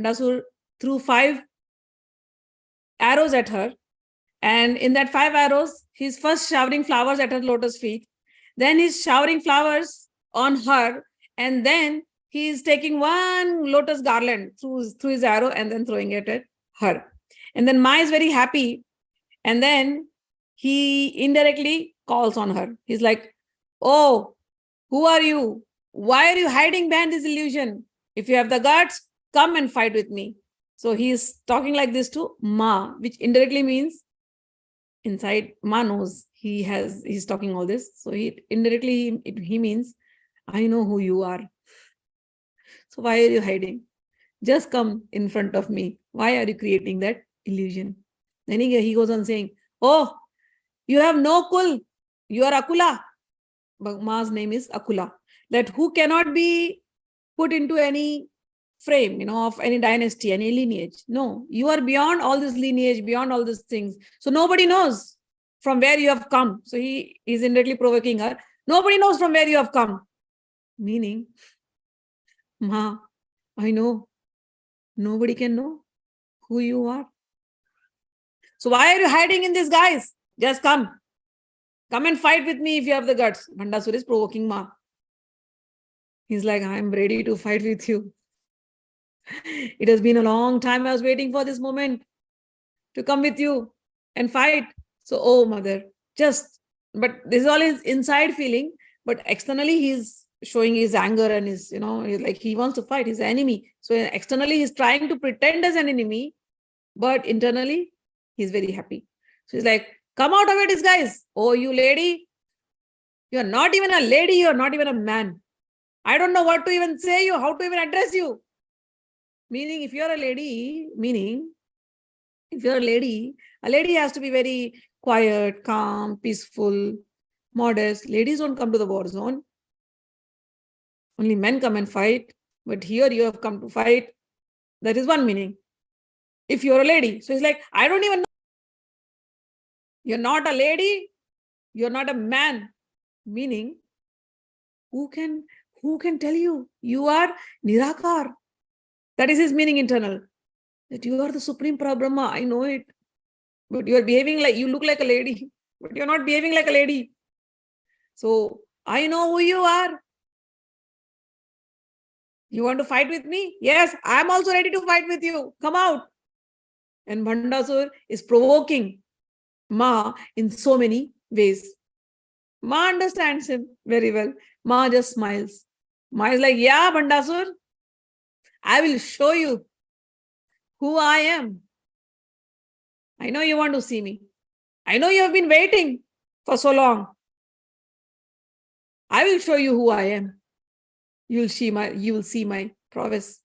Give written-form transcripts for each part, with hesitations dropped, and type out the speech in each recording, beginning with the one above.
Bhandasur threw 5 arrows at her. And in that 5 arrows, he's first showering flowers at her lotus feet. Then he's showering flowers on her. And then he's taking one lotus garland through his arrow and then throwing it at her. And then Maa is very happy. And then he indirectly calls on her. He's like, oh, who are you? Why are you hiding behind this illusion? If you have the guts, come and fight with me. So he's talking like this to Maa, which indirectly means inside Maa knows he's talking all this. So he indirectly he means, I know who you are. So why are you hiding? Just come in front of me. Why are you creating that illusion? Then he goes on saying, oh, you have no kul. You are Akula. But Maa's name is Akula. That who cannot be put into any frame, of any dynasty, any lineage. No, you are beyond all this lineage, beyond all these things. So nobody knows from where you have come. So he is indirectly provoking her. Nobody knows from where you have come. Meaning, Maa, I know. Nobody can know who you are. So why are you hiding in disguise? Just come. Come and fight with me if you have the guts. Bhandasur is provoking Maa. He's like, I'm ready to fight with you. It has been a long time. I was waiting for this moment to come with you and fight. So, oh, mother, but this is all his inside feeling. But externally, he's showing his anger and his, like he wants to fight. He's the enemy. So externally, he's trying to pretend as an enemy. But internally, he's very happy. So he's like, come out of your disguise. Oh, you lady, you're not even a lady. You're not even a man. I don't know what to even say you, how to even address you. Meaning, if you're a lady, a lady has to be very quiet, calm, peaceful, modest. Ladies don't come to the war zone. Only men come and fight. But here you have come to fight. That is one meaning. If you're a lady. So it's like, I don't even know. You're not a lady. You're not a man. Meaning, who can tell you? You are Nirakar. That is his meaning internal. That you are the Supreme Parabrahma. I know it. But you are behaving like, you look like a lady. But you're not behaving like a lady. So, I know who you are. You want to fight with me? Yes, I'm also ready to fight with you. Come out. And Bhandasur is provoking Maa in so many ways. Maa understands him very well. Maa just smiles. Maa is like, yeah, Bhandasur, I will show you who I am. I know you want to see me. I know you have been waiting for so long. I will show you who I am. You will see my prowess.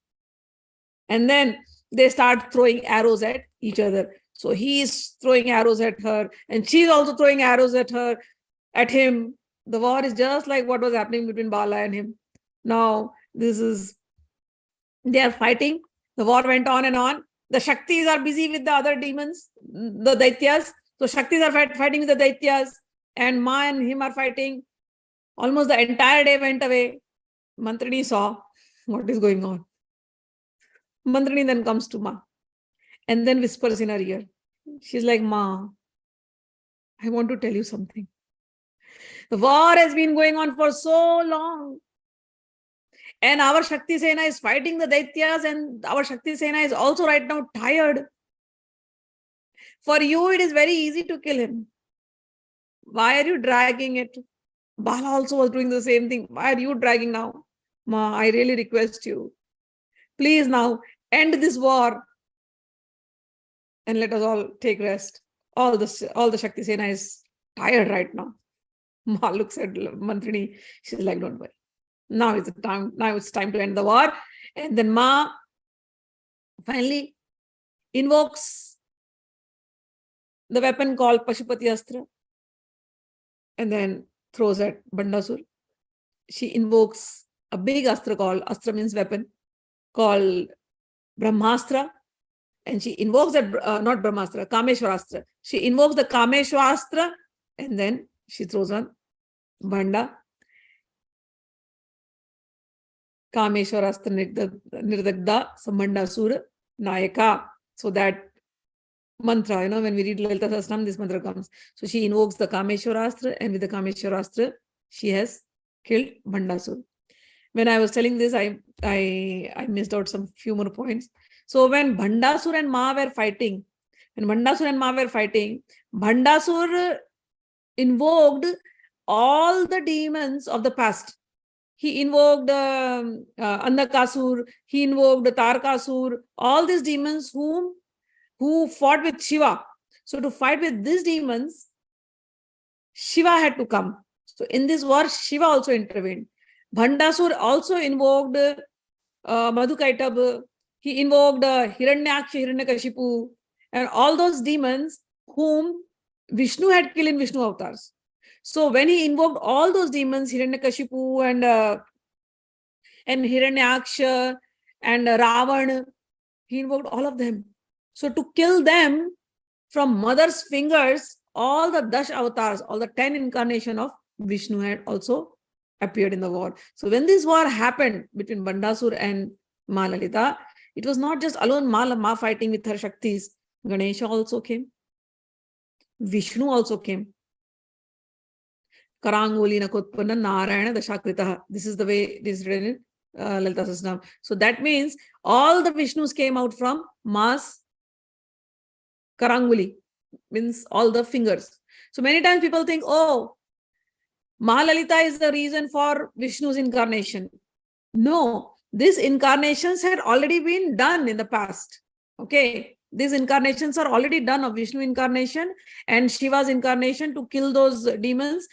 And then they start throwing arrows at each other. So he is throwing arrows at her, and she's also throwing arrows at him. The war is just like what was happening between Bala and him. Now, they are fighting. The war went on and on. The Shaktis are busy with the other demons, the Daityas. So Shaktis are fighting with the Daityas, and Maa and him are fighting. Almost the entire day went away. Mantrini saw what is going on. Mantrini then comes to Maa and then whispers in her ear. She's like, Maa, I want to tell you something. The war has been going on for so long. And our Shakti Sena is fighting the Daityas, and our Shakti Sena is also right now tired. For you, it is very easy to kill him. Why are you dragging it? Bala also was doing the same thing. Why are you dragging now? Maa, I really request you. Please now end this war and let us all take rest. All the Shakti Sena is tired right now. Maa looks at Mantrini. She's like, don't worry. Now it's time to end the war. And then Maa finally invokes the weapon called Pashupati Astra and then throws at Bhandasur. She invokes a big astra called, astra means weapon, called Brahmastra. And she invokes that, not Brahmastra, Kameshwarastra. She invokes the Kameshwarastra and then she throws on Bhanda. Kameshwarastra Nirdagda Bhandasur Nayaka. So that mantra, when we read Lalita Sahasranam, this mantra comes. So she invokes the Kameshwarastra, and with the Kameshwarastra, she has killed Bhandasur. When I was telling this, I missed out some few more points. So when Bhandasur and Maa were fighting, Bhandasur invoked all the demons of the past. He invoked Andakasur, he invoked Tarkasur, all these demons who fought with Shiva. So to fight with these demons, Shiva had to come. So in this war, Shiva also intervened. Bhandasur also invoked Madhukaitab, he invoked Hiranyaksha, Hiranyakashipu, and all those demons whom Vishnu had killed in Vishnu avatars. So when he invoked all those demons, Hiranyakashipu and Hiranyaksha and Ravan, he invoked all of them. So to kill them from mother's fingers, all the Dash avatars, all the 10 incarnations of Vishnu had also appeared in the war. So when this war happened between Bhandasur and Maa Lalita, it was not just alone Maa fighting with her Shaktis. Ganesha also came. Vishnu also came. Karangoli Nakotpana Narayana Dashakritaha. This is the way it is written in Lalita Sahasranam. So that means all the Vishnus came out from Maa's Karanguli, means all the fingers. So many times people think, oh, Maa Lalita is the reason for Vishnu's incarnation. No, these incarnations had already been done in the past. Okay, these incarnations are already done of Vishnu incarnation and Shiva's incarnation to kill those demons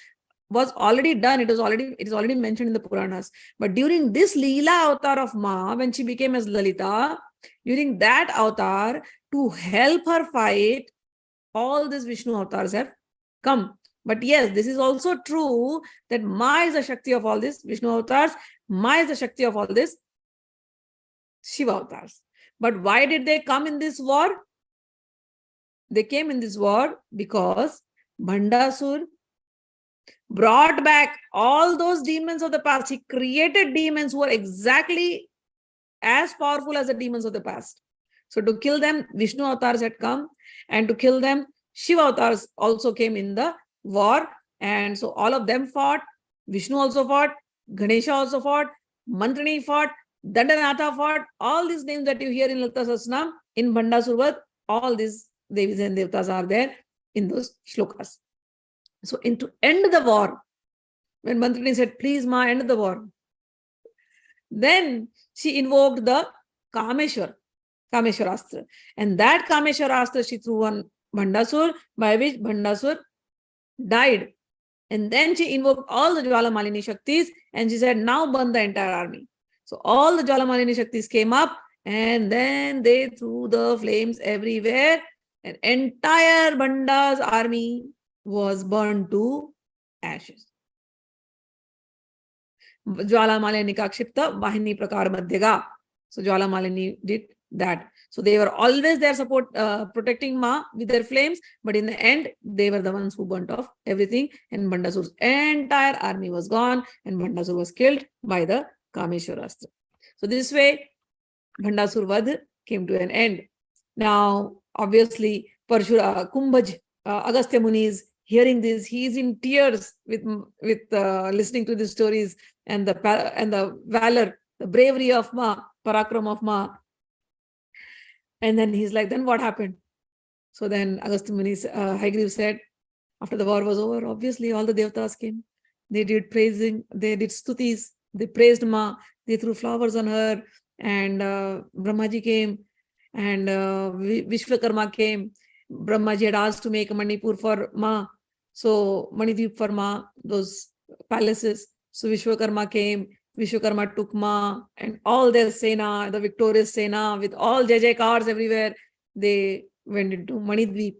was already done. It is already mentioned in the Puranas. But during this Leela avatar of Maa, when she became as Lalita, during that avatar, to help her fight, all these Vishnu avatars have come. But yes, this is also true that Maa is the Shakti of all these Vishnu avatars. Maa is the Shakti of all these Shiva avatars. But why did they come in this war? They came in this war because Bhandasur brought back all those demons of the past. He created demons who were exactly as powerful as the demons of the past. So to kill them, Vishnu avatars had come, and to kill them, Shiva avatars also came in the war. And so all of them fought. Vishnu also fought. Ganesha also fought. Mantrini fought. Dandanatha fought. All these names that you hear in Lalita Sahasranam, in Bhandasur, all these Devis and Devtas are there in those shlokas. So to end the war, when Mantrini said, please Maa, end the war, then she invoked the Kameshwarastra. And that Kameshwarastra she threw on Bhandasur, by which Bhandasur died. And then she invoked all the Jwalamalini Shaktis and she said, now burn the entire army. So all the Jwalamalini Shaktis came up and then they threw the flames everywhere. And entire Bhanda's army was burned to ashes. Jwalamalini Kakshipta Vahini Prakar Madhyaga. So Jwalamalini did that. So they were always there protecting Maa with their flames, but in the end, they were the ones who burnt off everything, and Bhandasur's entire army was gone, and Bhandasur was killed by the Kameshwarastra. So this way, Bhandasur Vadh came to an end. Now, obviously, Kumbhaj, Agastya Muni is hearing this. He is in tears with listening to these stories and the valor, the bravery of Maa, Parakram of Maa. And then he's like, then what happened? So then Agastya Muni, Haigriv said, after the war was over, obviously all the Devtas came. They did praising, they did stutis, they praised Maa, they threw flowers on her, and Brahmaji came, and Vishwakarma came. Brahmaji had asked to make a Manipur for Maa, so Manidweep for Maa, those palaces. So Vishwakarma came. Vishwakarma took Maa and all their Sena, the victorious Sena with all Jai cars everywhere. They went into Manidweep.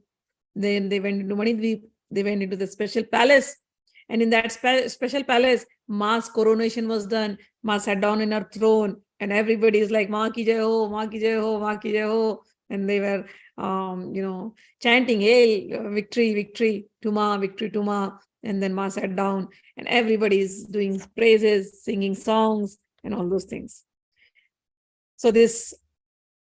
Then they went into Manidweep. They went into the special palace. And in that special palace, Maa's coronation was done. Maa sat down in her throne and everybody is like, Maa ki jai ho, Maa ki jai ho, Maa ki jai ho. And they were, chanting, hail, victory, victory to Maa, victory to Maa. And then Maa sat down and everybody is doing praises, singing songs. and all those things. So this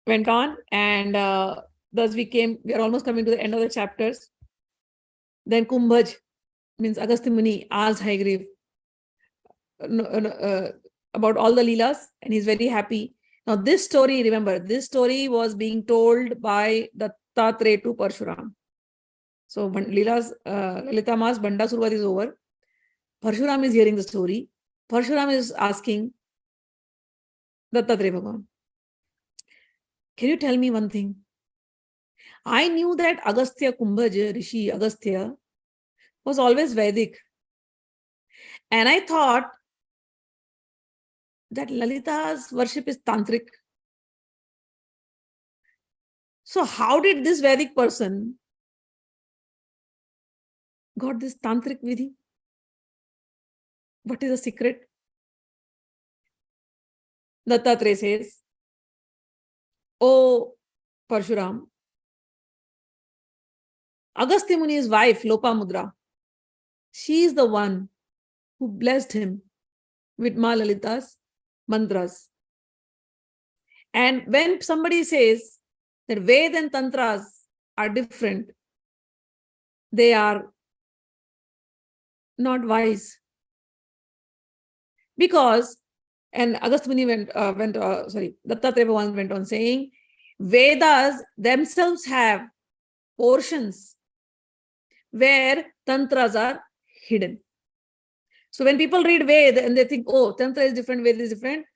went on, and thus we are almost coming to the end of the chapters. Then Kumbhaj, means Agastya Muni, asked Haigrave about all the Leelas, and he's very happy. Now this story, remember, this story was being told by Dattatreya to Parshuram. So Leela's Lalita Ma's Bhandasur is over. Parshuram is hearing the story. Parshuram is asking Dattatreya Bhagavan, can you tell me one thing? I knew that Agastya Kumbhaj, Rishi Agastya, was always Vedic. And I thought that Lalita's worship is Tantrik. So how did this Vedic person got this Tantrik Vidhi? What is the secret? Dattatreya says, "Oh, Parshuram, Agastya Muni's wife, Lopamudra, she is the one who blessed him with Maa Lalita's mantras. And when somebody says that Ved and Tantras are different, they are not wise. Because, and Agastya Muni Dattatreya Bhagavan went on saying, Vedas themselves have portions where Tantras are hidden. So when people read Ved and they think, oh, Tantra is different, Ved is different,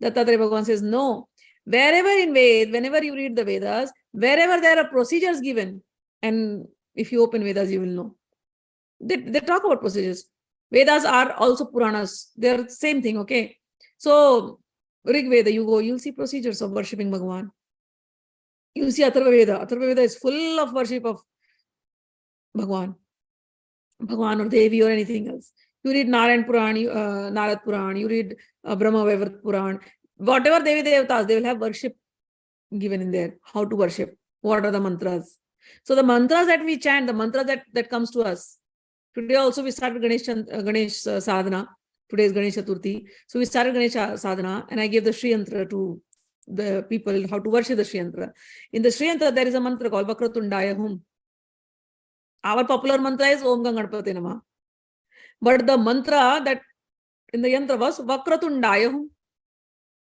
Dattatreya Bhagavan says, no. Wherever in Ved, whenever you read the Vedas, wherever there are procedures given, and if you open Vedas, you will know. They talk about procedures. Vedas are also Puranas. They're the same thing, okay? So, Rig Veda, you go, you'll see procedures of worshipping Bhagavan. You see Atharva Veda. Atharva Veda is full of worship of Bhagavan or Devi or anything else. You read Narayan Puran, Narad Puran, you read Brahma Vaivarta Puran. Whatever Devi Devatas, they will have worship given in there. How to worship. What are the mantras? So the mantras that we chant, the mantra that comes to us. Today also we started Ganesh sadhana. Today is Ganesh Chaturthi. So we started Ganesh sadhana and I gave the Sri Yantra to the people how to worship the Sri Yantra. In the Sri Yantra, there is a mantra called Vakratundaya Hum. Our popular mantra is Om Ganganapate Namah. But the mantra that in the Yantra was Vakratundaya Hum.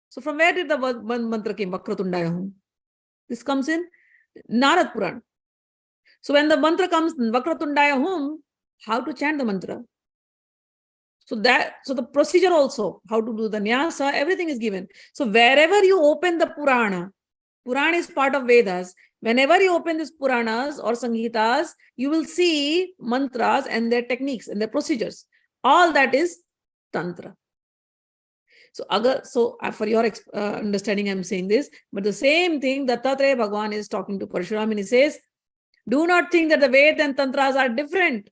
So from where did the mantra came? Vakratundaya Hum. This comes in Narad Puran. So when the mantra comes Vakratundaya Hum, how to chant the mantra? So the procedure also, how to do the nyasa, everything is given. So wherever you open the Purana is part of Vedas. Whenever you open these Puranas or Samhitas, you will see mantras and their techniques and their procedures. All that is Tantra. So for your understanding, I'm saying this, but the same thing Dattatreya Bhagavan is talking to Parshuram and he says, do not think that the Veda and Tantras are different.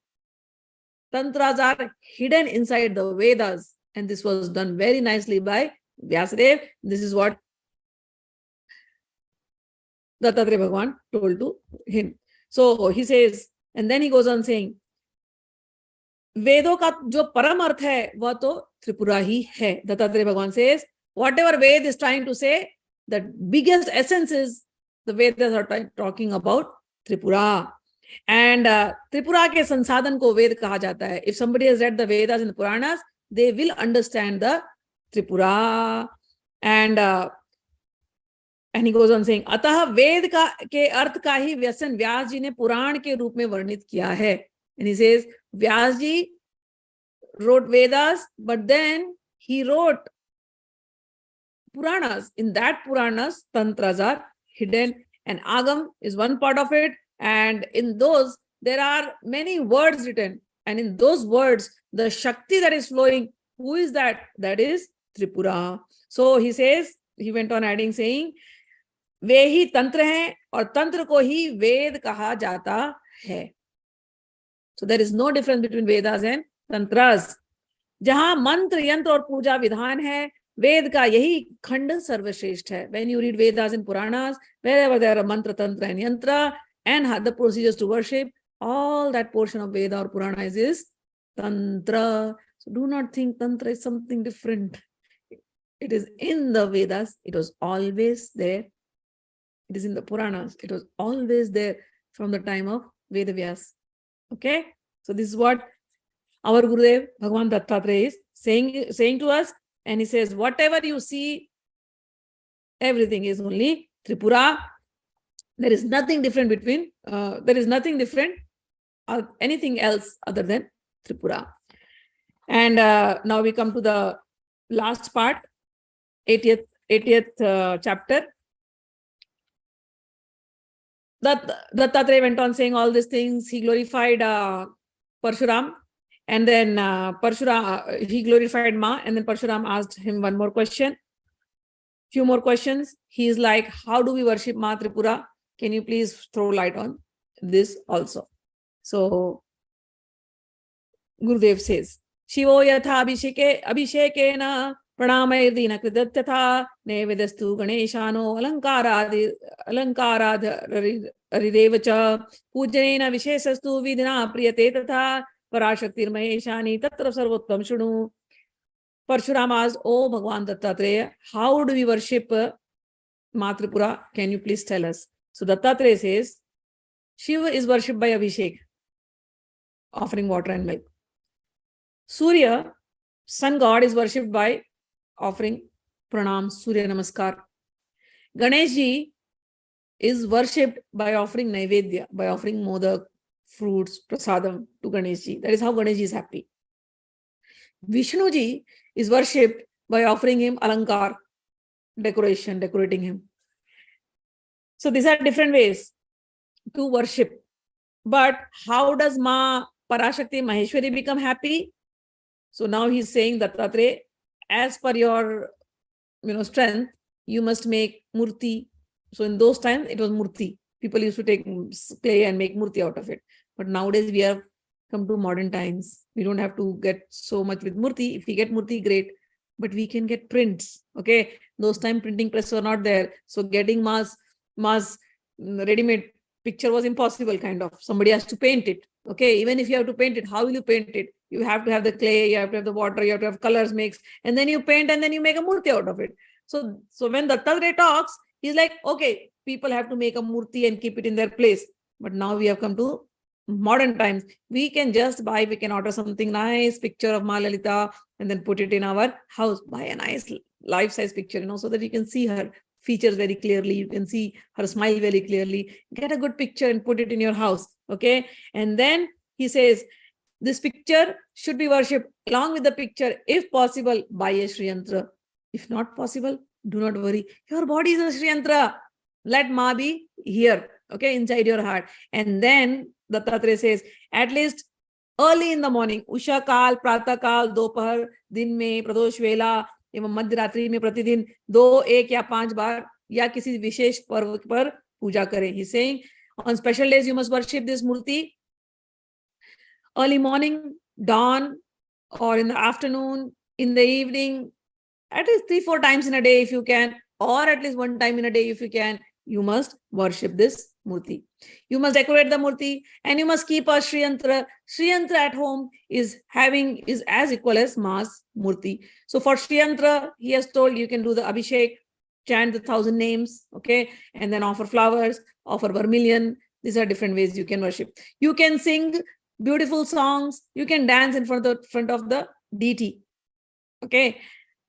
Tantras are hidden inside the Vedas. And this was done very nicely by Vyasadeva. This is what Dattatreya Bhagavan told to him. So he says, and then he goes on saying, Vedo ka jo param arth hai, wah to Tripura hi hai. Dattatreya Bhagavan says, whatever Ved is trying to say, the biggest essence is the Vedas are talking about Tripura. And Tripura ke sansadhan ko Ved kaha jata hai. If somebody has read the Vedas and the Puranas, they will understand the Tripura. And he goes on saying, Atah Ved ke arth ka hi Vyasan Vyas ji ne Puran ke roop mein varnit kiya hai. And he says, Vyas ji wrote Vedas, but then he wrote Puranas. In that Puranas, Tantras are hidden. And Agam is one part of it. And in those, there are many words written. And in those words, the Shakti that is flowing, who is that? That is Tripura. So he says, he went on adding, saying, वे ही तंत्र हैं और तंत्र को ही वेद कहा जाता है. So there is no difference between Vedas and Tantras. जहां मंत्र यंत्र और पूजा विधान है, वेद का यही खंड सर्वश्रेष्ठ है. When you read Vedas and Puranas, wherever there are mantra, tantra and yantra and the procedures to worship, all that portion of Veda or Purana is Tantra. So do not think Tantra is something different. It is in the Vedas. It was always there. It is in the Puranas. It was always there from the time of Vedavyas. Okay? So this is what our Gurudev, Bhagavan Dattatreya, is saying to us. And he says, whatever you see, everything is only Tripura. There is nothing different between, anything else other than Tripura. And now we come to the last part, 80th chapter. Dattatreya went on saying all these things. He glorified Parshuram, and then he glorified Maa, and then Parshuram asked him one more question. Few more questions. He is like, how do we worship Maa Tripura? Can you please throw light on this also? So Gurudev says, Shivo yatha abhishekena pranamayrdina kridatyatha nevedastu ganeshano alankarad aridevacha pujanena vishesastu vidina priyate tatha parashaktir maheshani tatra sarvottam shunu. Parshuram asked, oh Bhagavan Dattatreya, how do we worship Maa Tripura? Can you please tell us? So Dattatreya says, Shiva is worshipped by Abhishek, offering water and milk. Surya, sun god, is worshipped by offering pranam, Surya Namaskar. Ganeshji is worshipped by offering naivedya, by offering modak, fruits, prasadam to Ganeshji. That is how Ganeshji is happy. Vishnuji is worshipped by offering him alankar, decorating him. So these are different ways to worship. But how does Maa Parashakti Maheshwari become happy? So now he's saying that Dattatreya, as per your strength, you must make murti. So in those times, it was murti. People used to take clay and make murti out of it. But nowadays, we have come to modern times. We don't have to get so much with murti. If we get murti, great. But we can get prints. Okay. Those time printing press were not there. So getting Maa's ready-made picture was impossible, kind of. Somebody has to paint it. Okay. Even if you have to paint it, how will you paint it? You have to have the clay, you have to have the water, you have to have colors mixed, and then you paint and then you make a murti out of it. So when Dattatreya talks, he's like, okay, people have to make a murti and keep it in their place. But now we have come to modern times. We can order something nice, picture of Maa Lalita, and then put it in our house. Buy a nice life-size picture, so that you can see her features very clearly. You can see her smile very clearly. Get a good picture and put it in your house. Okay. And then he says, this picture should be worshipped along with the picture, if possible, by a Sri Yantra. If not possible, do not worry. Your body is a Sri Yantra. Let Maa be here, okay, inside your heart. And then Dattatreya says, at least early in the morning, Usha Kal, Prata Kal, Dopahar, Din mein, Pradosh Vela, एवं मध्य रात्रि में प्रतिदिन 2, 1 या 5 बार या किसी विशेष पर्व पर पूजा करें. He's saying, on special days you must worship this murti. Early morning, dawn, or in the afternoon, in the evening, at least 3-4 times in a day if you can, or at least 1 time in a day if you can, you must worship this murti. You must decorate the murti, and you must keep a Sri Yantra. Sri Yantra at home is as equal as Maa's murti. So for Sri Yantra, he has told you can do the Abhishek, chant the 1,000 names, okay, and then offer flowers, offer vermilion. These are different ways you can worship. You can sing beautiful songs. You can dance in front of the deity. Okay.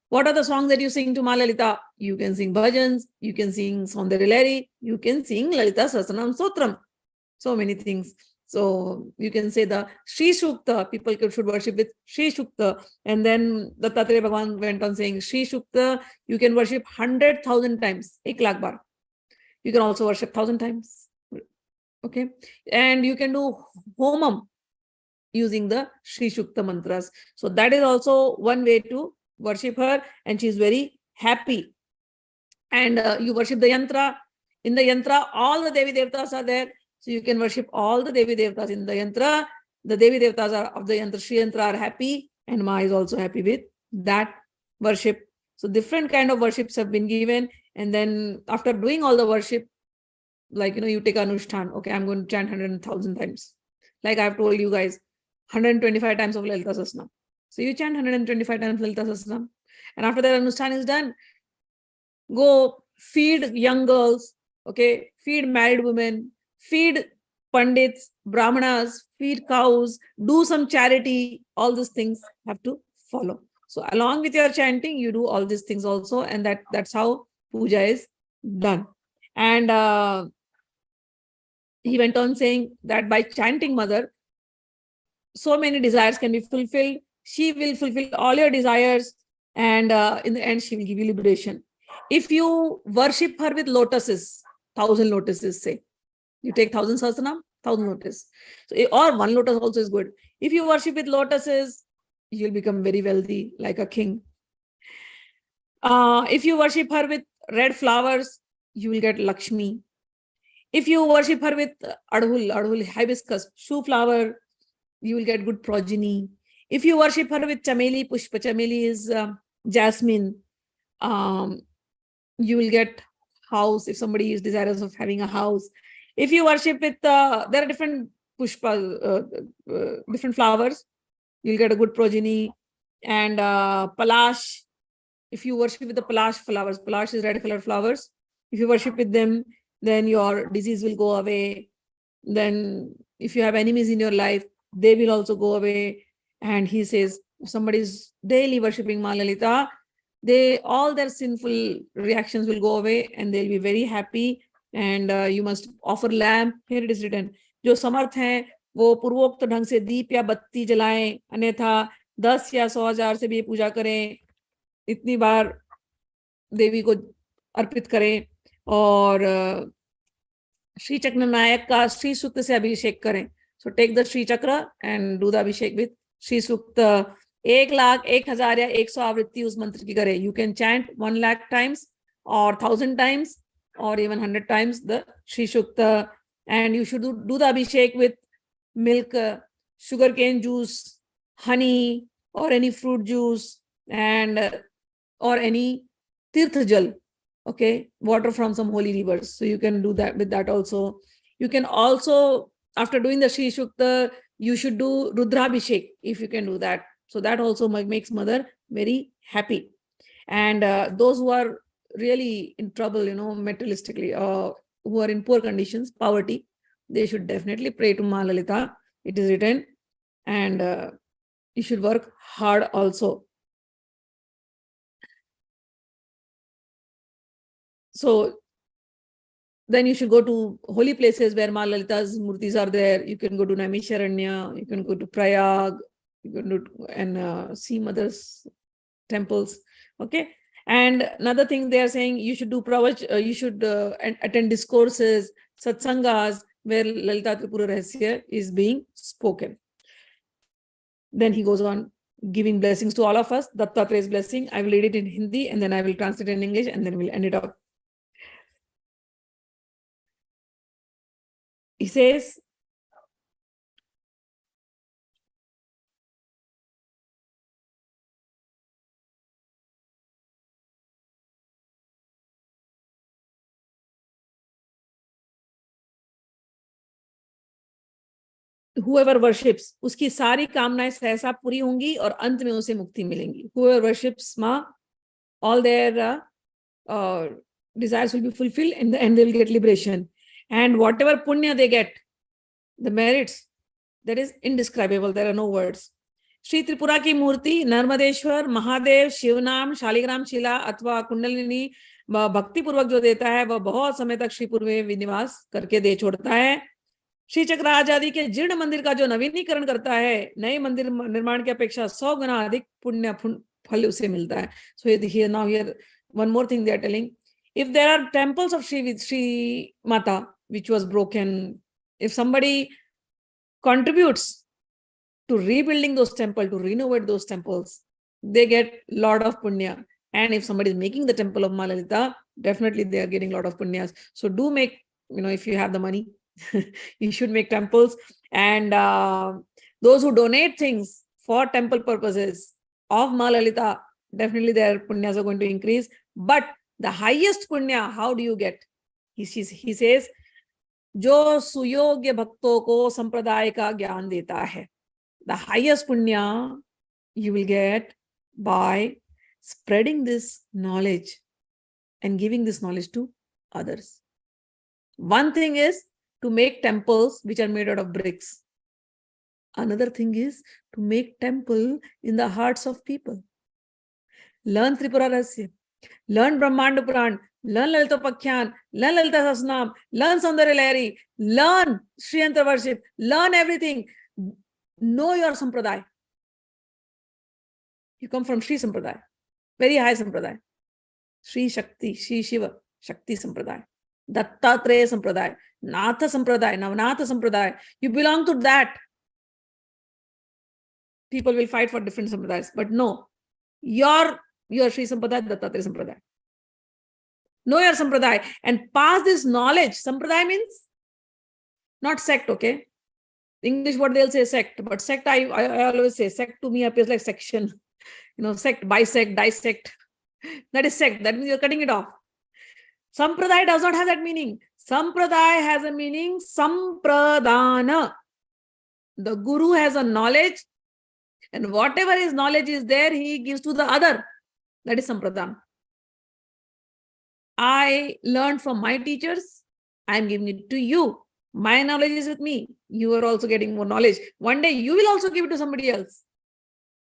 What are the songs that you sing to Maa Lalita? You can sing bhajans, you can sing Saundaryalari, you can sing Lalita Sahasranam Stotram. So many things. So you can say the Shri Shukta, people should worship with Shri Shukta. And then Dattatreya Bhagavan went on saying Shri Shukta, you can worship 100,000 times, 1 lakh bar. You can also worship 1,000 times. Okay. And you can do Homam using the Shri Shukta mantras. So that is also one way to worship her, and she is very happy. And you worship the yantra. In the yantra, all the Devi Devtas are there. So you can worship all the Devi Devtas in the yantra. The Devi Devtas of the yantra, Shri Yantra, are happy, and Maa is also happy with that worship. So different kind of worships have been given. And then after doing all the worship, like, you take Anushtan. Okay, I'm going to chant 100,000 times. Like I've told you guys, 125 times of Lalita Sahasranam. So you chant 125 times Lalita Sahasranam. And after that Anushthan is done, go feed young girls, okay, feed married women, feed pandits, brahmanas, feed cows, do some charity. All these things have to follow. So along with your chanting, you do all these things also, and that's how puja is done. And he went on saying that by chanting mother, so many desires can be fulfilled. She will fulfill all your desires, and in the end, she will give you liberation. If you worship her with lotuses, 1,000 lotuses, say, you take 1,000 sahasranam, 1,000 lotus. So, or one lotus also is good. If you worship with lotuses, you'll become very wealthy, like a king. If you worship her with red flowers, you will get Lakshmi. If you worship her with adhul, hibiscus, shoe flower, you will get good progeny. If you worship her with chameli, pushpa, chameli is jasmine, you will get house if somebody is desirous of having a house. If you worship with, there are different pushpa, different flowers, you'll get a good progeny. And palash, if you worship with the palash flowers, palash is red colored flowers. If you worship with them, then your disease will go away. Then if you have enemies in your life, they will also go away. And he says, if somebody is daily worshipping Maa Lalita, all their sinful reactions will go away and they'll be very happy. And you must offer lamb. Here it is written, जो समर्थ हैं वो पूर्वोक्त ढंग से दीप या बत्ती जलाएं, अन्यथा 10 या 100,000 से भी पूजा करें, इतनी बार देवी को अर्पित करें, और श्री चक्र नायक का श्री सूक्त से अभिषेक करें. So take the Sri Chakra and do the Abhishek with Sri Sukta. 1,00,000, 1,000 या 100 आवृत्ति उस मंत्र की करें. You can chant 1,00,000 times or 1,000 times or even 100 times the Sri Sukta. And you should do the Abhishek with milk, sugarcane juice, honey, or any fruit juice, and or any tirth jal, okay, water from some holy rivers. So you can do that with that also. You can also, after doing the Sri Shukta, you should do Rudrabhishek if you can do that. So that also makes mother very happy. And those who are really in trouble, materialistically, who are in poor conditions, poverty, they should definitely pray to Maa Lalita. It is written. And you should work hard also. So then you should go to holy places where Maa Lalita's murtis are there. You can go to Naimisharanya, you can go to Prayag, you can do and see mother's temples. Okay. And another thing they are saying, you should do you should attend discourses, satsangas, where Lalita Tripura Rahasya is being spoken. Then he goes on giving blessings to all of us. Dattatray's blessing. I will read it in Hindi and then I will translate it in English and then we'll end it up. He says, whoever worships, उसकी सारी कामनाएं सहसा पूरी होंगी और अंत में उसे मुक्ति मिलेंगी. Whoever worships Ma, all their desires will be fulfilled. In the end, they will get liberation. And whatever punya they get, the merits, that is indescribable. There are no words. Sri Tripura ki Murti, Narmadeshwar, Mahadev, Shivnam, Shaligram Shila अथवा कुंडलिनी भक्ति पूर्वक जो देता है वह बहुत समय तक श्रीपुर में विनिवास करके दे छोड़ता है. श्री चक्र आजादी के जीर्ण मंदिर का जो नवीनीकरण करता है, नए मंदिर निर्माण की अपेक्षा 100 गुना अधिक पुण्य फल उसे मिलता है. So here one more thing they are telling. If there are temples of Sri Mata which was broken, if somebody contributes to rebuilding those temples, to renovate those temples, they get lot of punya. And if somebody is making the temple of Maa Lalita, definitely they are getting a lot of punyas. So do make, if you have the money, you should make temples. And those who donate things for temple purposes of Maa Lalita, definitely their punyas are going to increase. But the highest punya, how do you get? He says, जो सुयोग्य भक्तों को संप्रदाय का ज्ञान देता है. The highest punya you will get by spreading this knowledge and giving this knowledge to others. One thing is to make temples which are made out of bricks. Another thing is to make temple in the hearts of people. Learn Tripura Rahasya, learn Brahmanda Puran, learn Lalitopakhyan, learn Lalita Sahasranam, learn Saundarya Lahari, learn Sri Yantra worship, learn everything. Know your Sampradaya. You come from Sri Sampradaya, very high Sampradaya. Sri Shakti, Sri Shiva, Shakti Sampradaya, Dattatreya Sampradaya, Natha Sampradaya, Navanatha Sampradaya. You belong to that. People will fight for different Sampradayas, but no, your Sri Sampradaya, Dattatreya Sampradaya. Know your Sampradaya and pass this knowledge. Sampradaya means not sect, okay? English word they'll say sect, but sect I always say sect to me appears like section. Sect, bisect, dissect. That is sect. That means you're cutting it off. Sampradaya does not have that meaning. Sampradaya has a meaning sampradana. The Guru has a knowledge, and whatever his knowledge is there, he gives to the other. That is sampradana. I learned from my teachers. I am giving it to you. My knowledge is with me. You are also getting more knowledge. One day you will also give it to somebody else.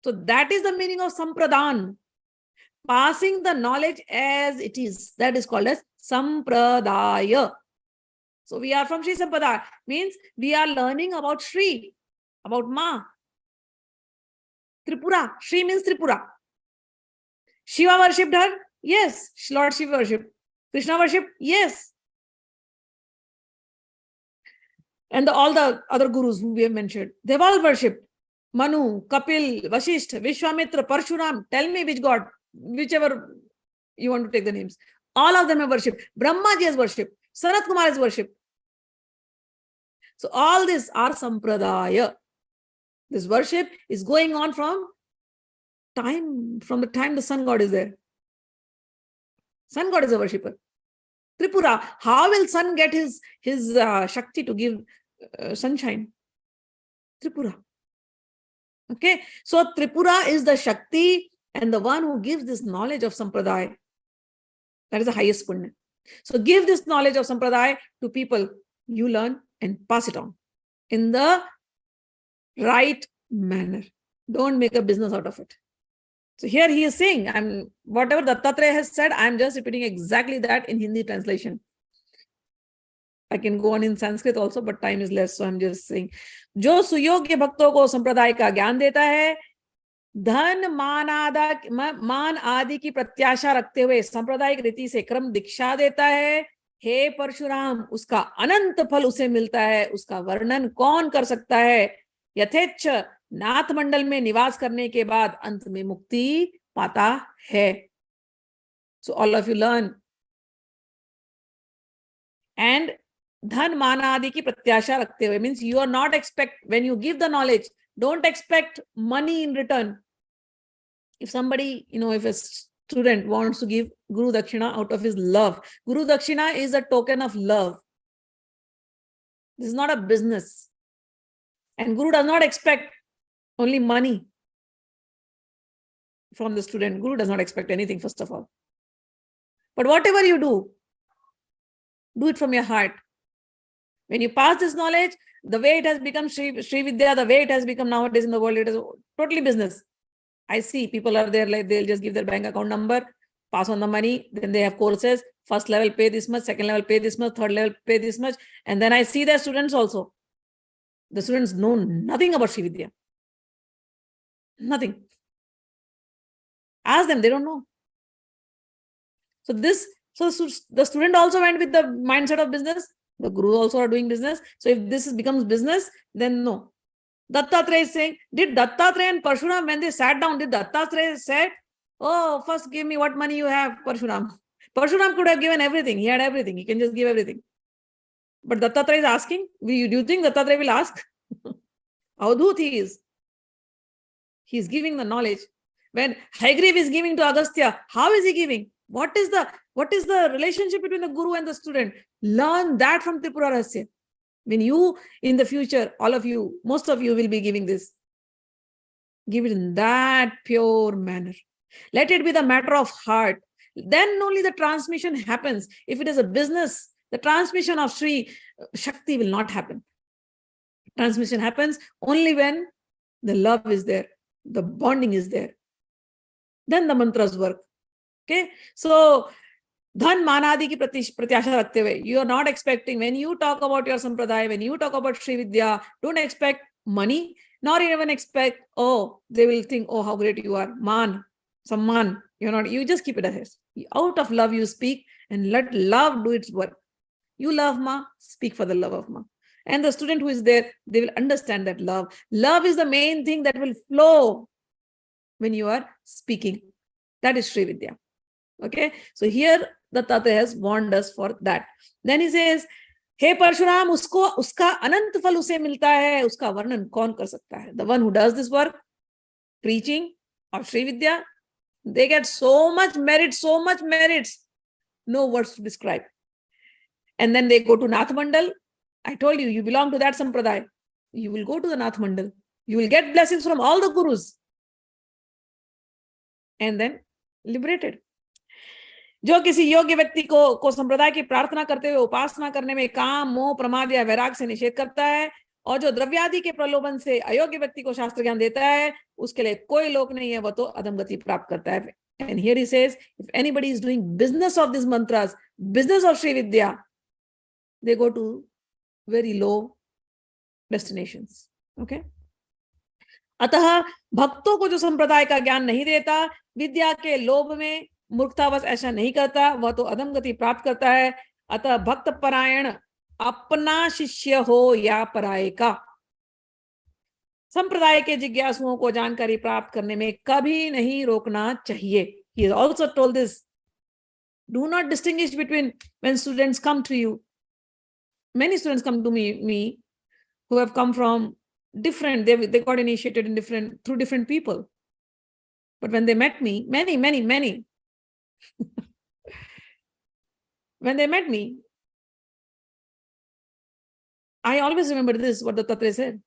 So that is the meaning of sampradan. Passing the knowledge as it is. That is called as sampradaya. So we are from Sri Sampradaya. Means we are learning about Sri, about Maa. Tripura. Sri means Tripura. Shiva worshipped her? Yes. Lord Shiva worshipped. Krishna worshipped? Yes. And all the other gurus who we have mentioned, they've all worshipped. Manu, Kapil, Vasishtha, Vishwamitra, Parshuram. Tell me which god, whichever you want to take the names. All of them have worshipped. Brahmaji has worshipped. Sanat Kumar has worshipped. So all these are sampradaya. This worship is going on from the time the sun god is there. Sun god is a worshipper. Tripura, how will sun get his Shakti to give sunshine? Tripura. Okay, so Tripura is the Shakti and the one who gives this knowledge of Sampradaya. That is the highest punya. So give this knowledge of Sampradaya to people. You learn and pass it on in the right manner. Don't make a business out of it. So here he is saying, whatever Dattatreya has said, I'm just repeating exactly that in Hindi translation. I can go on in Sanskrit also, but time is less, so I'm just saying. जो सुयोग्य भक्तों को संप्रदाय का ज्ञान देता है, धन मान आदि की प्रत्याशा रखते हुए सांप्रदायिक रीति से क्रम दीक्षा देता है, हे परशुराम, उसका अनंत फल उसे मिलता है, उसका वर्णन कौन कर सकता है? यथेच्छ नाथ मंडल में निवास करने के बाद अंत में मुक्ति पाता है. So all of you learn. And dhan man adi ki pratyasha rakhte hue means you are not when you give the knowledge, don't expect money in return. If somebody, if a student wants to give Guru Dakshina out of his love, Guru Dakshina is a token of love. This is not a business. And Guru does not expect only money from the student. Guru does not expect anything, first of all. But whatever you do it from your heart. When you pass this knowledge, the way it has become Sri Vidya, the way it has become nowadays in the world, it is totally business. I see people are there, like they'll just give their bank account number, pass on the money, then they have courses, first level pay this much, second level pay this much, third level pay this much. And then I see their students also. The students know nothing about Sri Vidya. Nothing. Ask them, they don't know. So the student also went with the mindset of business. The Guru also are doing business. So if this becomes business, then no. Dattatreya is saying, did Dattatreya and Parshuram, when they sat down, did Dattatreya say, oh, first give me what money you have, Parshuram? Parshuram could have given everything. He had everything. He can just give everything. But Dattatreya is asking, do you think Dattatreya will ask? Avadhut he is. He is giving the knowledge. When Haigriv is giving to Agastya, how is he giving? What is the relationship between the Guru and the student? Learn that from Tripura Rahasya. When you, in the future, all of you, most of you will be giving this. Give it in that pure manner. Let it be the matter of heart. Then only the transmission happens. If it is a business, the transmission of Sri Shakti will not happen. Transmission happens only when the love is there, the bonding is there. Then the mantras work. Okay, so dhan manadi ki pratyasha rakhte hue, you are not expecting, when you talk about your sampradaya, when you talk about Sri Vidya, don't expect money, nor even expect, oh, they will think, oh, how great you are, man, samman. You're not, you just keep it ahead. Out of love you speak and let love do its work. You love Ma, speak for the love of Ma. And the student who is there, they will understand that love. Love is the main thing that will flow when you are speaking. That is Sri Vidya. Okay, so here the Tata has warned us for that. Then he says, हे परशुराम, उसको उसका अनंत फल उसे मिलता है, उसका वर्णन कौन कर सकता है? The one who does this work, preaching of Sri Vidya, they get so much merits, no words to describe. And then they go to Nath Mandal. I told you, you belong to that sampradaya. You will go to the Nath Mandal. You will get blessings from all the gurus. And then liberated. जो किसी योग्य व्यक्ति को संप्रदाय की प्रार्थना करते हुए उपासना करने में काम, मोह, प्रमाद या वैराग से निषेध करता है, और जो द्रव्यादि के प्रलोभन से अयोग्य व्यक्ति को शास्त्र ज्ञान देता है, उसके लिए कोई लोक नहीं है, वह तो अधमगति प्राप्त करता है. And here he says, if anybody is doing business of these mantras, business of Sri Vidya, they go to very low destinations. Okay. अतः भक्तों को जो संप्रदाय का ज्ञान नहीं देता, विद्या के लोभ में मूर्खतावश ऐसा नहीं करता, वह तो अधम गति प्राप्त करता है. अतः भक्त परायण अपना शिष्य हो या पराये का, संप्रदाय के जिज्ञासुओं को जानकारी प्राप्त करने में कभी नहीं रोकना चाहिए. He has also told this, do not distinguish between when students come to you. Many students come to me who have come from different, they got initiated in through different people. But when they met me, many, when they met me, I always remember this, what the Tatre said.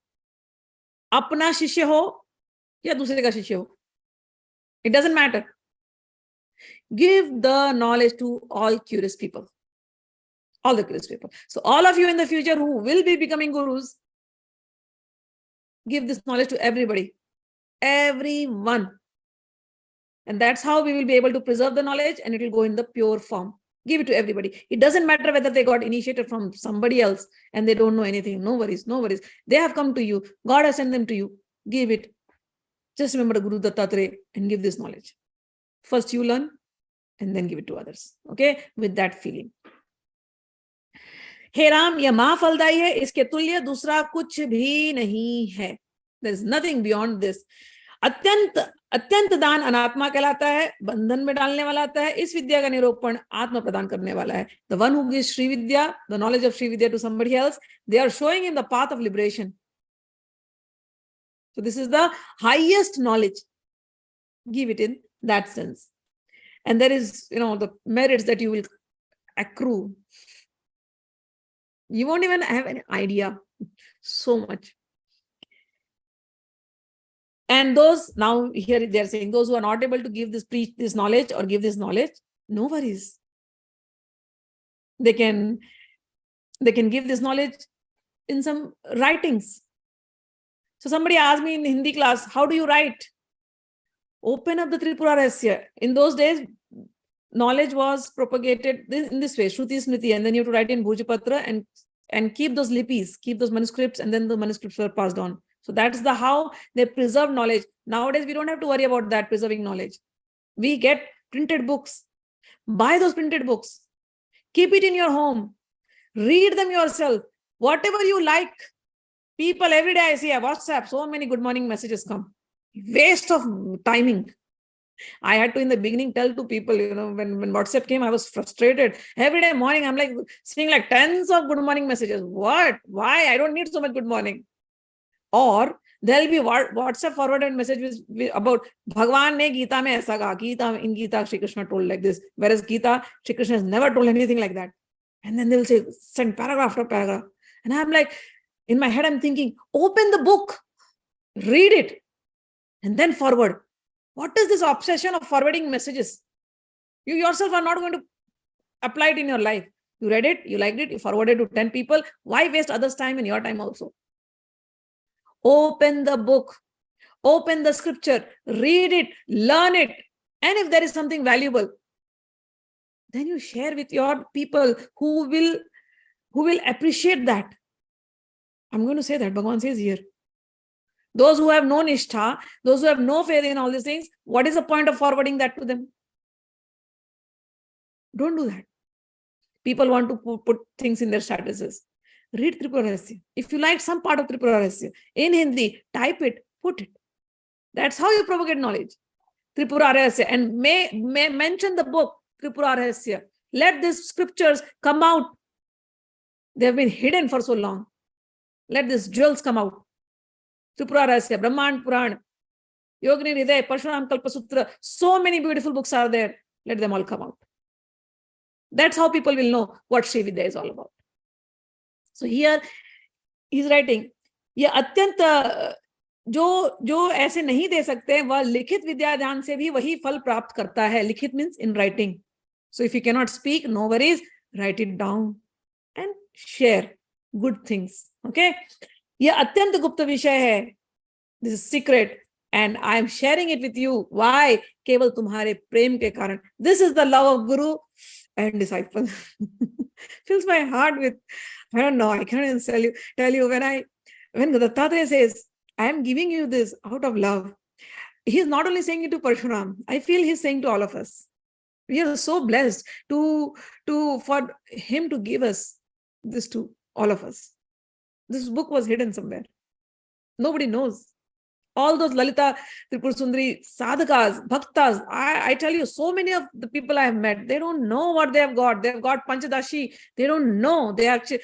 Apna shishya ho ya dusre ka shishya ho, it doesn't matter. Give the knowledge to all curious people. All the curious people. So all of you in the future who will be becoming gurus, give this knowledge to everybody. Everyone. And that's how we will be able to preserve the knowledge, and it will go in the pure form. Give it to everybody. It doesn't matter whether they got initiated from somebody else and they don't know anything. No worries, no worries. They have come to you. God has sent them to you. Give it. Just remember Guru Dattatreya and give this knowledge. First you learn and then give it to others. Okay? With that feeling. हे राम, यह महाफलदायी है, इसके तुल्य दूसरा कुछ भी नहीं है. There is nothing beyond this. अत्यंत दान अनात्मा कहलाता है, बंधन में डालने वाला आता है. इस विद्या का निरूपण आत्मा प्रदान करने वाला है. The one who gives Sri Vidya, the knowledge of Sri Vidya to somebody else, they are showing him the path of liberation. So this is the highest knowledge. Give it in that sense. And there is, the merits that you will accrue. You won't even have any idea. So much. And those, now here they are saying, those who are not able to preach this knowledge or give this knowledge, no worries. They can give this knowledge in some writings. So somebody asked me in Hindi class, how do you write? Open up the Tripura Rahasya. In those days, knowledge was propagated in this way, Shruti Smriti, and then you have to write in Bhujapatra and keep those lipis, keep those manuscripts, and then the manuscripts were passed on. So that's how they preserve knowledge. Nowadays, we don't have to worry about that, preserving knowledge. We get printed books. Buy those printed books. Keep it in your home. Read them yourself. Whatever you like. People, every day I see a WhatsApp, so many good morning messages come. Waste of timing. I had to in the beginning tell to people, when WhatsApp came, I was frustrated. Every day morning, I'm like seeing like tens of good morning messages. What? Why? I don't need so much good morning. Or there'll be WhatsApp forwarded messages about Bhagwan ne Gita mein aisa kaha. In Gita, Shri Krishna told like this. Whereas Gita, Shri Krishna has never told anything like that. And then they'll say, send paragraph after paragraph. And I'm like, in my head, I'm thinking, open the book, read it, and then forward. What is this obsession of forwarding messages? You yourself are not going to apply it in your life. You read it, you liked it, you forwarded to 10 people. Why waste others' time and your time also? Open the book, open the scripture, read it, learn it. And if there is something valuable, then you share with your people who will appreciate that. I'm going to say that. Bhagavan says here. Those who have no nishtha, those who have no faith in all these things, what is the point of forwarding that to them? Don't do that. People want to put things in their statuses. Read Tripura Rahasya. If you like some part of Tripura Rahasya in Hindi, type it, put it. That's how you propagate knowledge. Tripura Rahasya. And may mention the book, Tripura Rahasya. Let these scriptures come out. They have been hidden for so long. Let these jewels come out. Tripura Rahasya, Brahman Puran, Yogini Hriday, Parshuram Kalpasutra. So many beautiful books are there. Let them all come out. That's how people will know what Sri Vidya is all about. So here he's writing, ये अत्यंत जो ऐसे नहीं दे सकते वह लिखित विद्या ध्यान से भी वही फल प्राप्त करता है. लिखित means in writing. So if you cannot speak, no worries, write it down and share good things. Okay? ये अत्यंत गुप्त विषय है. This is secret and I am sharing it with you. Why? केवल तुम्हारे प्रेम के कारण. This is the love of Guru and disciple. Fills my heart with, I don't know, I can't even tell you when Dattatreya says, I am giving you this out of love. He's not only saying it to Parshuram. I feel he's saying to all of us. We are so blessed for him to give us this to all of us. This book was hidden somewhere. Nobody knows. All those Lalita, Tripura Sundari, sadhakas, bhaktas, I tell you, so many of the people I have met, they don't know what they have got. They have got Panchadashi. They don't know. They actually,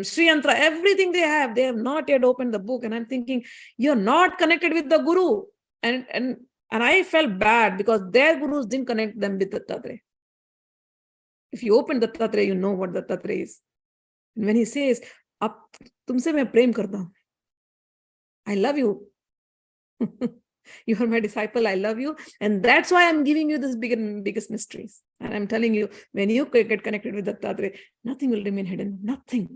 Sri Yantra, everything they have not yet opened the book. And I'm thinking, you're not connected with the Guru. And I felt bad because their Gurus didn't connect them with Dattatreya. If you open Dattatreya, you know what Dattatreya is. And when he says, Ab tumse main prem karta hu. I love you. You are my disciple. I love you. And that's why I'm giving you this biggest mysteries. And I'm telling you, when you get connected with Dattatreya, nothing will remain hidden. Nothing.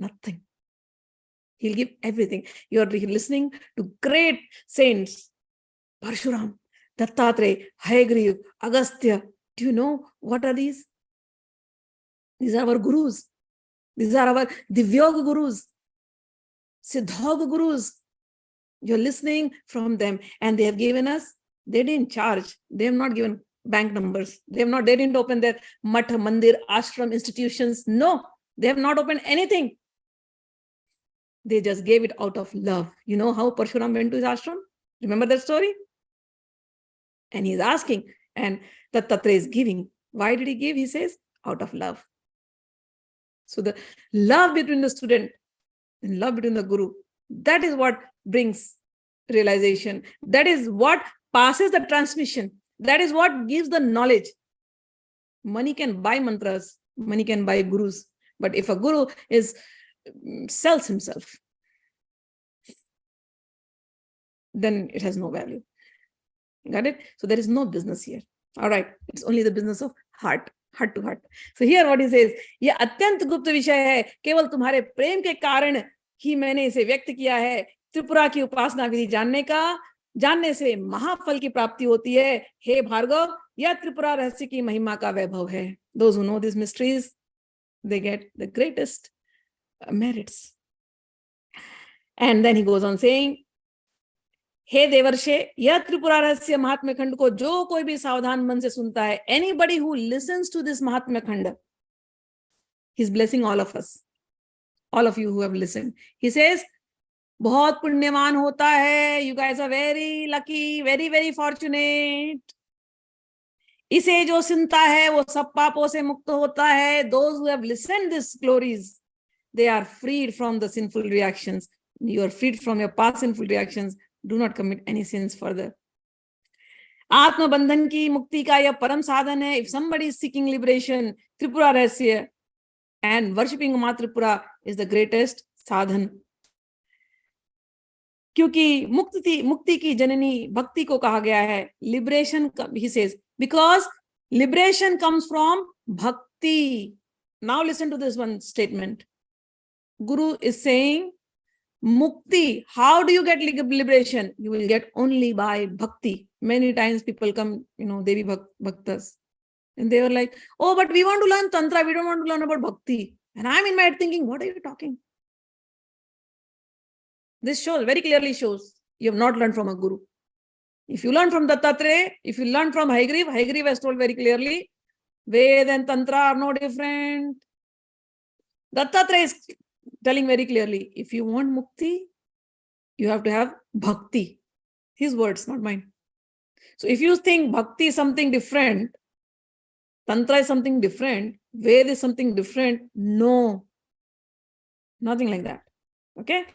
He'll give everything. You're listening to great saints. Parshuram, Dattatreya, Hayagriva, Agastya. Do you know what are these? These are our gurus. These are our Divyoga gurus. Siddhoga gurus. You're listening from them, and they have given us, they didn't charge. They have not given bank numbers. They didn't open their Matha, Mandir, Ashram institutions. No, they have not opened anything. They just gave it out of love. You know how Parshuram went to his ashram? Remember that story? And he's asking, and Dattatreya is giving. Why did he give? He says, out of love. So the love between the student and love between the Guru, that is what brings realization. That is what passes the transmission. That is what gives the knowledge. Money can buy mantras. Money can buy gurus. But if a guru sells himself, then it has no value. Got it? So there is no business here. All right. It's only the business of heart to heart. So here what he says, ये अत्यंत गुप्त विषय है, केवल तुम्हारे प्रेम के कारण ही मैंने इसे व्यक्त किया है. त्रिपुरा की उपासना विधि जानने से महाफल की प्राप्ति होती है. हे भार्गव, यह त्रिपुरा रहस्य की महिमा का वैभव है. Those who know these mysteries, they get the greatest merits. And then he goes on saying, हे देवर्षे, यह त्रिपुरा रहस्य महात्म्य खंड को जो कोई भी सावधान मन से सुनता है, anybody who listens to this Mahatmya Khanda, he's blessing all of us, all of you who have listened. He says, बहुत पुण्यवान होता है. You guys are very lucky, very, very fortunate. इसे जो सुनता है वो सब पापों से मुक्त होता है. Those who have listened these glories, they are freed from the sinful reactions. You are freed from your past sinful reactions. Do not commit any sins further. आत्मबंधन की मुक्ति का यह परम साधन है. If somebody is seeking liberation, Tripura Rahasya and worshipping Maa Tripura is the greatest sadhan. क्योंकि मुक्ति की जननी भक्ति को कहा गया है. Liberation, he says, because liberation comes from bhakti. Now listen to this one statement. Guru is saying, Mukti, how do you get liberation? You will get only by bhakti. Many times people come, Devi Bhaktas, and they were like, oh, but we want to learn Tantra, we don't want to learn about bhakti. And I'm in my head thinking, what are you talking? This shows, very clearly shows, you have not learned from a guru. If you learn from Dattatreya, if you learn from Hayagriva has told very clearly, Ved and Tantra are no different. Dattatreya is telling very clearly, if you want mukti, you have to have bhakti. His words, not mine. So if you think bhakti is something different, Tantra is something different, Ved is something different, no. Nothing like that. Okay?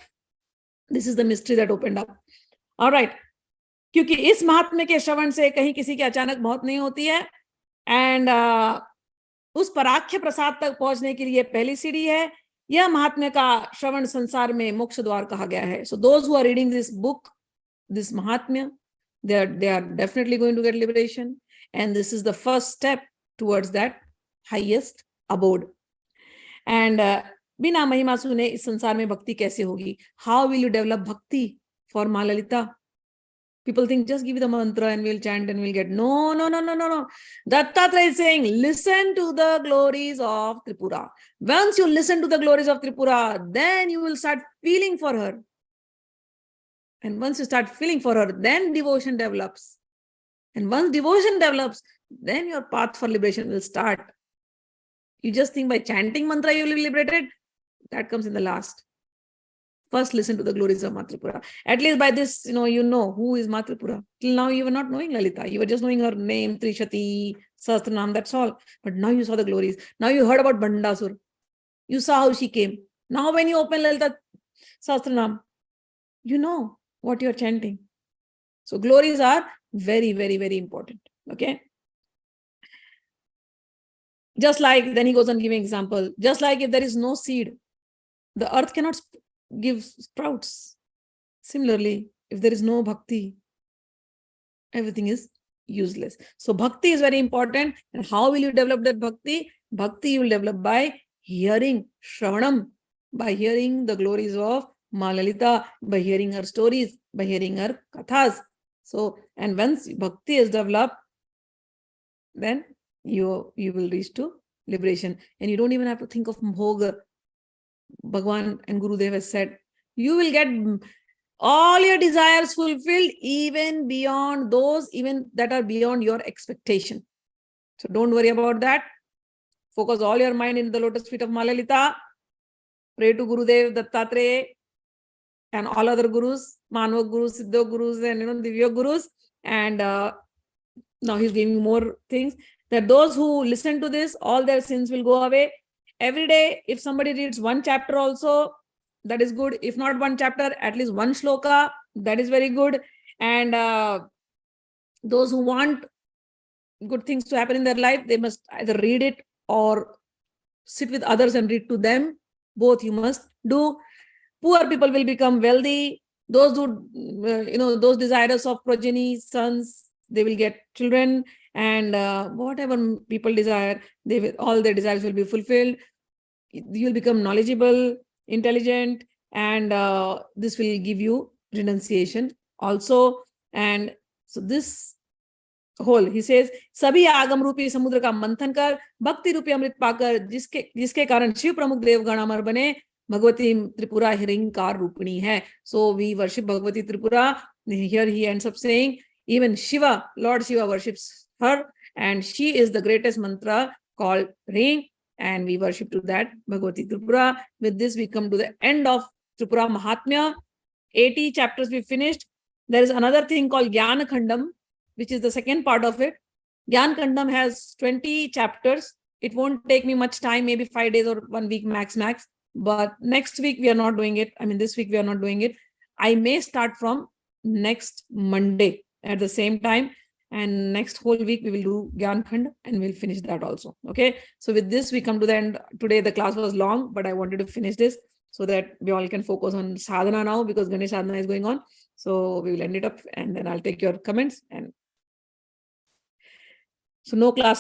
This is the mystery that opened up. All right. क्योंकि इस महात्म्य के श्रवण से कहीं किसी की अचानक मौत नहीं होती है. एंड उस पराख्य प्रसाद तक पहुंचने के लिए पहली सीढ़ी है. यह महात्म्य का श्रवण संसार में मोक्ष द्वार कहा गया है. So those who are reading this book, this Mahatmya, they are definitely going to get liberation. And this is the first step towards that highest abode. And बिना महिमा सुने इस संसार में भक्ति कैसे होगी? How will you develop bhakti for Maa Lalita? People think just give the mantra and we'll chant and we'll get. No. Dattatreya is saying, listen to the glories of Tripura. Once you listen to the glories of Tripura, then you will start feeling for her. And once you start feeling for her, then devotion develops. And once devotion develops, then your path for liberation will start. You just think by chanting mantra you will be liberated. That comes in the last. First, listen to the glories of Maa Tripura. At least by this, you know who is Maa Tripura. Till now, you were not knowing Lalita. You were just knowing her name, Trishati, Sahasranam, that's all. But now you saw the glories. Now you heard about Bhandasur. You saw how she came. Now when you open Lalita Sahasranam, you know what you are chanting. So glories are very, very, very important. Okay? Just like, then he goes on giving example. Just like if there is no seed, the earth cannot give sprouts. Similarly, if there is no bhakti, everything is useless. So bhakti is very important. And how will you develop that bhakti? Bhakti you will develop by hearing Shravanam, by hearing the glories of Maa Lalita, by hearing her stories, by hearing her kathas. So, and once bhakti is developed, then you will reach to liberation. And you don't even have to think of bhoga. Bhagwan and Gurudev has said, you will get all your desires fulfilled, even beyond those, even that are beyond your expectation. So don't worry about that. Focus all your mind in the lotus feet of Maa Lalita. Pray to Gurudev, Dattatreya, and all other gurus, Manva gurus, Siddha gurus, and Divya gurus. And now he's giving more things, that those who listen to this, all their sins will go away. Every day, if somebody reads one chapter also, that is good. If not one chapter, at least one sloka, that is very good. And those who want good things to happen in their life, they must either read it or sit with others and read to them. Both you must do. Poor people will become wealthy. Those who, those desirous of progeny, sons, they will get children. And whatever people desire, all their desires will be fulfilled. You will become knowledgeable, intelligent, and this will give you renunciation also. And so this whole, he says, Sabhi agam rupi samudra ka manthan kar, bhakti rupi amrit pakar, jiske karan Shiv Pramukh Devgana amar bane, Bhagavati Tripura Hirinkar Rupini hai. So we worship Bhagavati Tripura. Here he ends up saying, even Shiva, Lord Shiva worships her, and she is the greatest mantra called Ring, and we worship to that Bhagavati Tripura. With this, we come to the end of Tripura Mahatmya. 80 chapters we finished. There is another thing called Gyan Khandam, which is the second part of it. Gyan Khandam has 20 chapters. It won't take me much time, maybe 5 days or 1 week max. But next week we are not doing it. This week we are not doing it. I may start from next Monday at the same time. And next whole week we will do Gyan Khanda and we'll finish that also. Okay. So with this, we come to the end. Today the class was long, but I wanted to finish this. so that we all can focus on sadhana now, because Ganesh sadhana is going on. So we will end it up, and then I'll take your comments. And so no class